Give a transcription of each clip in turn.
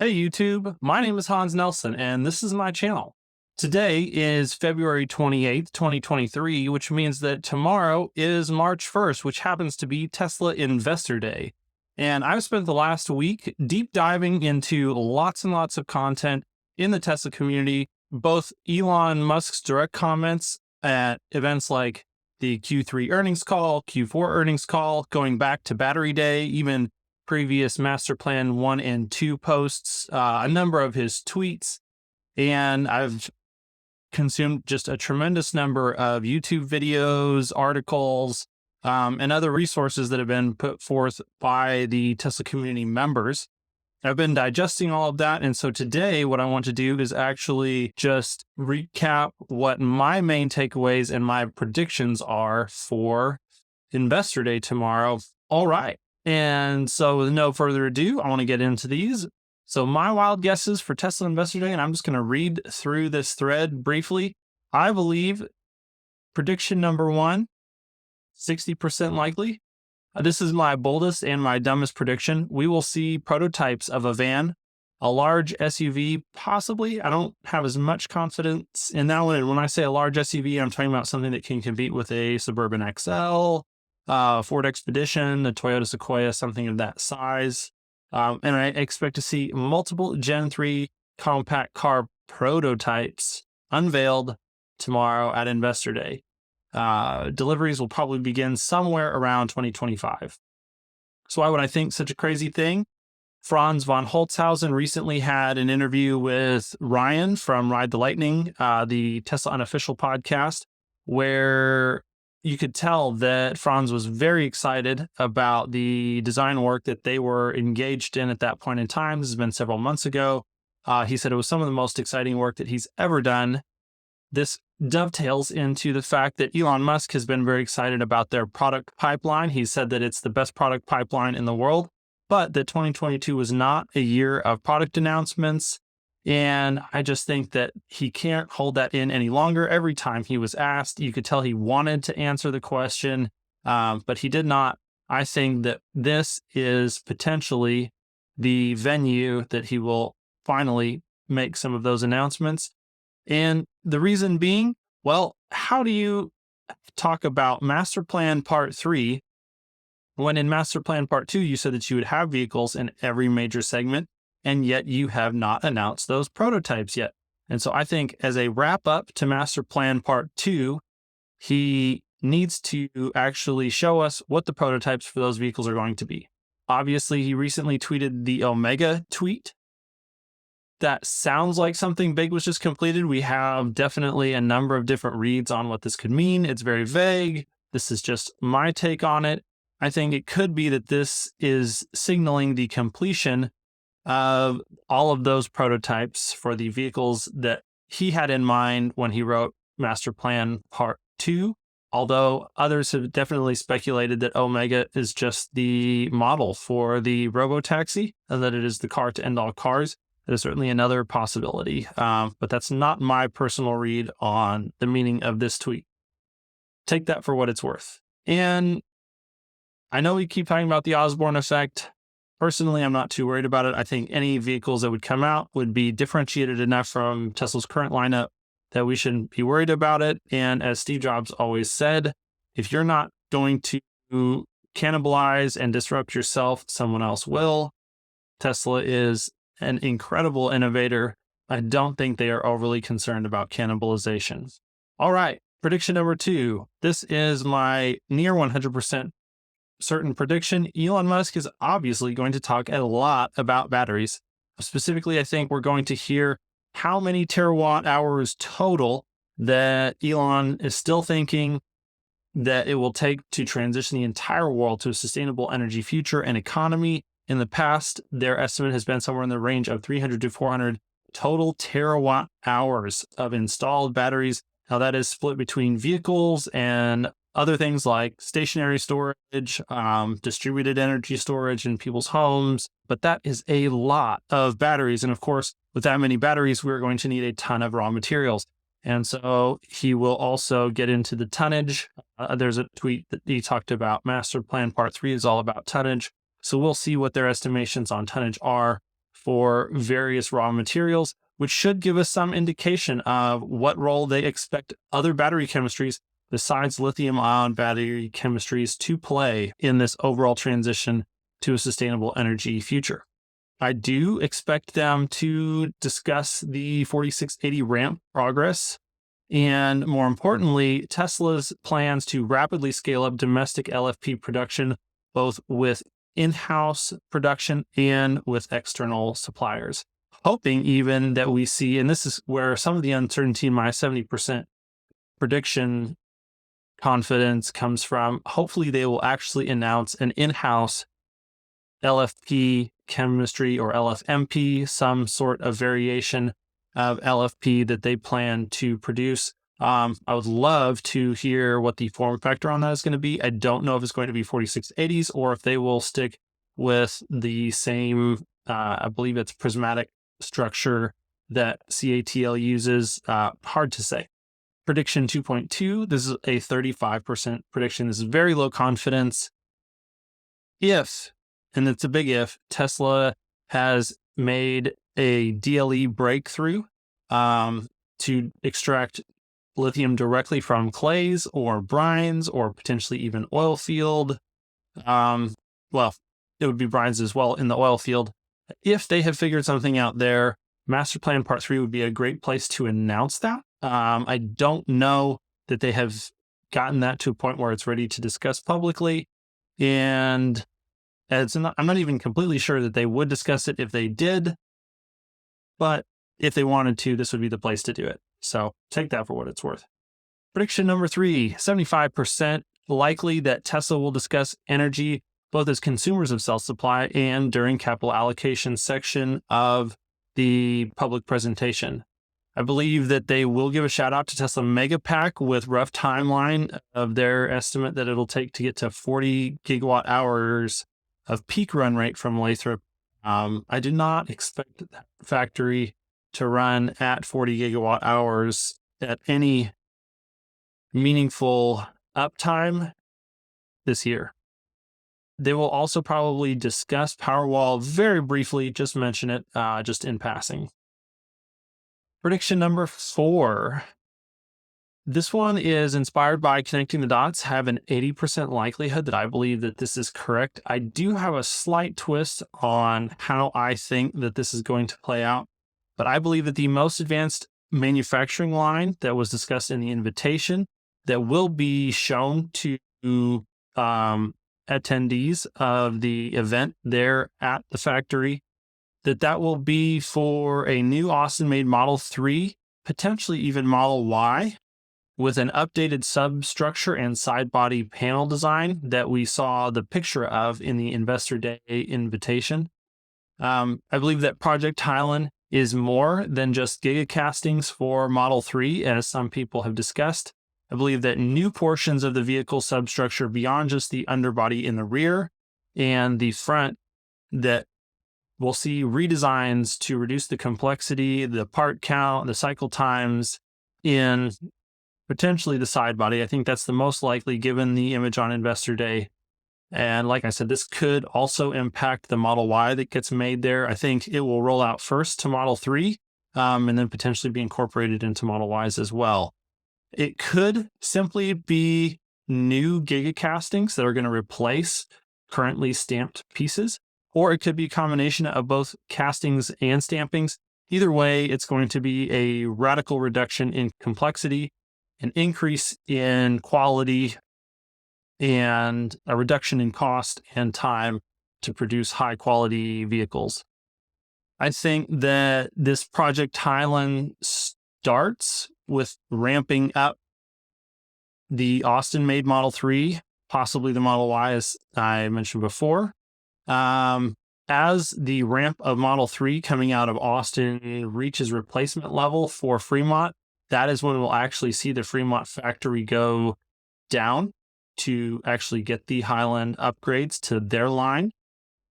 Hey YouTube, my name is Hans Nelson and this is my channel. Today is February 28th, 2023, which means that tomorrow is March 1st, which happens to be Tesla Investor Day. And I've spent the last week deep diving into lots and lots of content in the Tesla community, both Elon Musk's direct comments at events like the Q3 earnings call, Q4 earnings call, going back to Battery Day, even previous Master Plan 1 and 2 posts, a number of his tweets, and I've consumed just a tremendous number of YouTube videos, articles, and other resources that have been put forth by the Tesla community members. I've been digesting all of that, and so today what I want to do is actually just recap what my main takeaways and my predictions are for Investor Day tomorrow. All right. And so with no further ado, I want to get into these. So my wild guesses for Tesla Investor Day, and I'm just going to read through this thread briefly. I believe prediction number 1, 60% likely. This is my boldest and my dumbest prediction. We will see prototypes of a van, a large SUV, possibly. I don't have as much confidence in that one. And when I say a large SUV, I'm talking about something that can compete with a Suburban XL, Ford Expedition, the Toyota Sequoia, something of that size. And I expect to see multiple Gen 3 compact car prototypes unveiled tomorrow at Investor Day. Deliveries will probably begin somewhere around 2025. So why would I think such a crazy thing? Franz von Holzhausen recently had an interview with Ryan from Ride the Lightning, the Tesla Unofficial podcast, where you could tell that Franz was very excited about the design work that they were engaged in at that point in time. This has been several months ago. He said it was some of the most exciting work that he's ever done. This dovetails into the fact that Elon Musk has been very excited about their product pipeline. He said that it's the best product pipeline in the world, but that 2022 was not a year of product announcements. And I just think that he can't hold that in any longer. Every time he was asked, you could tell he wanted to answer the question, but he did not. I think that this is potentially the venue that he will finally make some of those announcements. And the reason being, well, how do you talk about Master Plan Part 3 when in Master Plan Part 2, you said that you would have vehicles in every major segment, and yet you have not announced those prototypes yet? And so I think as a wrap up to Master Plan Part 2, he needs to actually show us what the prototypes for those vehicles are going to be. Obviously, he recently tweeted the Omega tweet. That sounds like something big was just completed. We have definitely a number of different reads on what this could mean. It's very vague. This is just my take on it. I think it could be that this is signaling the completion of all of those prototypes for the vehicles that he had in mind when he wrote Master Plan Part 2. Although others have definitely speculated that Omega is just the model for the robotaxi and that it is the car to end all cars. That is certainly another possibility, but that's not my personal read on the meaning of this tweet. Take that for what it's worth. And I know we keep talking about the Osborne effect. Personally, I'm not too worried about it. I think any vehicles that would come out would be differentiated enough from Tesla's current lineup that we shouldn't be worried about it. And as Steve Jobs always said, if you're not going to cannibalize and disrupt yourself, someone else will. Tesla is an incredible innovator. I don't think they are overly concerned about cannibalization. All right, prediction number 2. This is my near 100% certain prediction. Elon Musk is obviously going to talk a lot about batteries. Specifically, I think we're going to hear how many terawatt hours total that Elon is still thinking that it will take to transition the entire world to a sustainable energy future and economy. In the past, their estimate has been somewhere in the range of 300 to 400 total terawatt hours of installed batteries. Now that is split between vehicles and other things like stationary storage, distributed energy storage in people's homes. But that is a lot of batteries. And of course, with that many batteries, we're going to need a ton of raw materials. And so he will also get into the tonnage. There's a tweet that he talked about. Master Plan Part 3 is all about tonnage. So we'll see what their estimations on tonnage are for various raw materials, which should give us some indication of what role they expect other battery chemistries besides lithium-ion battery chemistries to play in this overall transition to a sustainable energy future. I do expect them to discuss the 4680 ramp progress and, more importantly, Tesla's plans to rapidly scale up domestic LFP production, both with in-house production and with external suppliers. Hoping even that we see, and this is where some of the uncertainty in my 70% prediction confidence comes from, hopefully they will actually announce an in-house LFP chemistry or LFMP, some sort of variation of LFP that they plan to produce. I would love to hear what the form factor on that is going to be. I don't know if it's going to be 4680s or if they will stick with the same, I believe it's prismatic structure that CATL uses. Hard to say. Prediction 2.2, this is a 35% prediction. This is very low confidence. If, and it's a big if, Tesla has made a DLE breakthrough to extract lithium directly from clays or brines or potentially even oil field. Well, it would be brines as well in the oil field. If they have figured something out there, Master Plan Part 3 would be a great place to announce that. I don't know that they have gotten that to a point where it's ready to discuss publicly. And I'm not even completely sure that they would discuss it if they did. But if they wanted to, this would be the place to do it. So take that for what it's worth. Prediction number 3, 75% likely that Tesla will discuss energy both as consumers of cell supply and during capital allocation section of the public presentation. I believe that they will give a shout out to Tesla Megapack with rough timeline of their estimate that it'll take to get to 40 gigawatt hours of peak run rate from Lathrop. I do not expect that factory to run at 40 gigawatt hours at any meaningful uptime this year. They will also probably discuss Powerwall very briefly, just mention it, just in passing. Prediction number 4. This one is inspired by connecting the dots, have an 80% likelihood that I believe that this is correct. I do have a slight twist on how I think that this is going to play out, but I believe that the most advanced manufacturing line that was discussed in the invitation that will be shown to attendees of the event there at the factory, that will be for a new Austin-made Model 3, potentially even Model Y, with an updated substructure and side body panel design that we saw the picture of in the Investor Day invitation. I believe that Project Highland is more than just gigacastings for Model 3, as some people have discussed. I believe that new portions of the vehicle substructure beyond just the underbody in the rear and the front, that we'll see redesigns to reduce the complexity, the part count, the cycle times in potentially the side body. I think that's the most likely given the image on Investor Day. And like I said, this could also impact the Model Y that gets made there. I think it will roll out first to Model 3 and then potentially be incorporated into Model Ys as well. It could simply be new gigacastings that are going to replace currently stamped pieces, or it could be a combination of both castings and stampings. Either way, it's going to be a radical reduction in complexity, an increase in quality, and a reduction in cost and time to produce high quality vehicles. I think that this Project Highland starts with ramping up the Austin-made Model 3, possibly the Model Y, as I mentioned before. As the ramp of Model 3 coming out of Austin reaches replacement level for Fremont, that is when we'll actually see the Fremont factory go down to actually get the Highland upgrades to their line.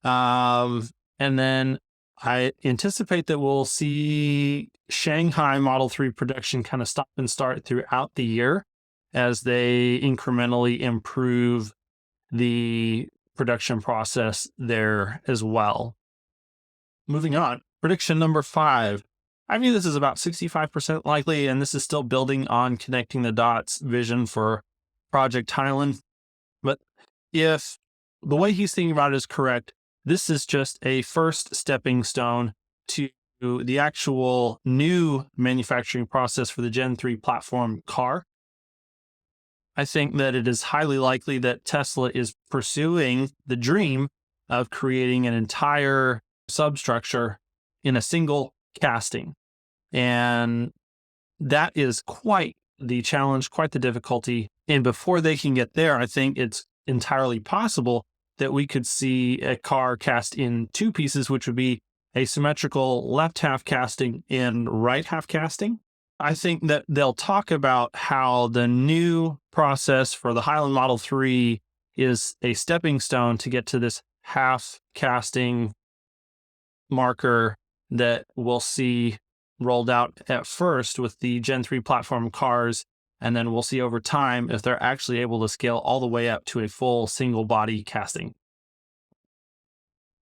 And then I anticipate that we'll see Shanghai Model 3 production kind of stop and start throughout the year as they incrementally improve the production process there as well. Moving on, Prediction number 5. I view this as about 65% likely, and this is still building on connecting the dots vision for Project Highland. But if the way he's thinking about it is correct, this is just a first stepping stone to the actual new manufacturing process for the Gen 3 platform car. I think that it is highly likely that Tesla is pursuing the dream of creating an entire substructure in a single casting. And that is quite the challenge, quite the difficulty. And before they can get there, I think it's entirely possible that we could see a car cast in 2 pieces, which would be a symmetrical left half casting and right half casting. I think that they'll talk about how the new process for the Highland Model 3 is a stepping stone to get to this half casting marker that we'll see rolled out at first with the Gen 3 platform cars. And then we'll see over time if they're actually able to scale all the way up to a full single body casting.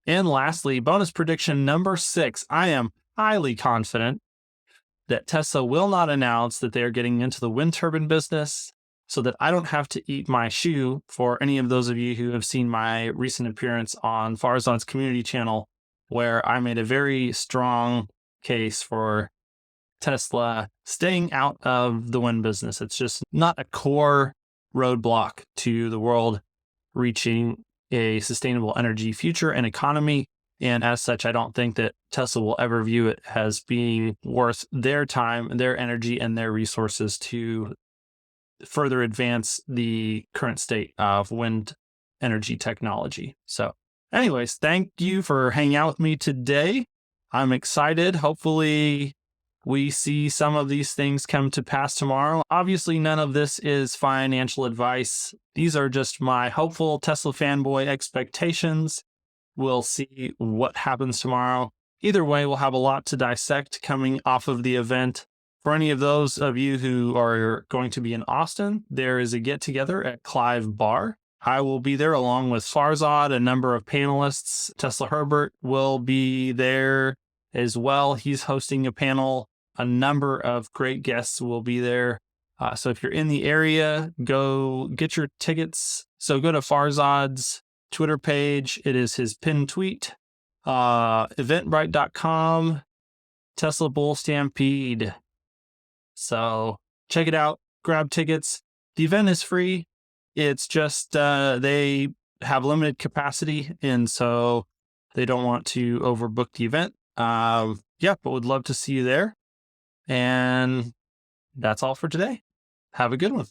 And lastly, bonus prediction number 6. I am highly confident that Tesla will not announce that they are getting into the wind turbine business, so that I don't have to eat my shoe. For any of those of you who have seen my recent appearance on Farzad's community channel, where I made a very strong case for Tesla staying out of the wind business. It's just not a core roadblock to the world reaching a sustainable energy future and economy. And as such, I don't think that Tesla will ever view it as being worth their time, their energy, and their resources to further advance the current state of wind energy technology. So anyways, thank you for hanging out with me today. I'm excited. Hopefully we see some of these things come to pass tomorrow. Obviously, none of this is financial advice. These are just my hopeful Tesla fanboy expectations. We'll see what happens tomorrow. Either way, we'll have a lot to dissect coming off of the event. For any of those of you who are going to be in Austin, there is a get-together at Clive Bar. I will be there along with Farzad, a number of panelists. Tesla Herbert will be there as well. He's hosting a panel. A number of great guests will be there. So if you're in the area, go get your tickets. So go to Farzad's Twitter page. It is his pinned tweet. Eventbrite.com, Tesla Bull Stampede. So check it out. Grab tickets. The event is free. It's just they have limited capacity, and so they don't want to overbook the event. But would love to see you there. And that's all for today. Have a good one.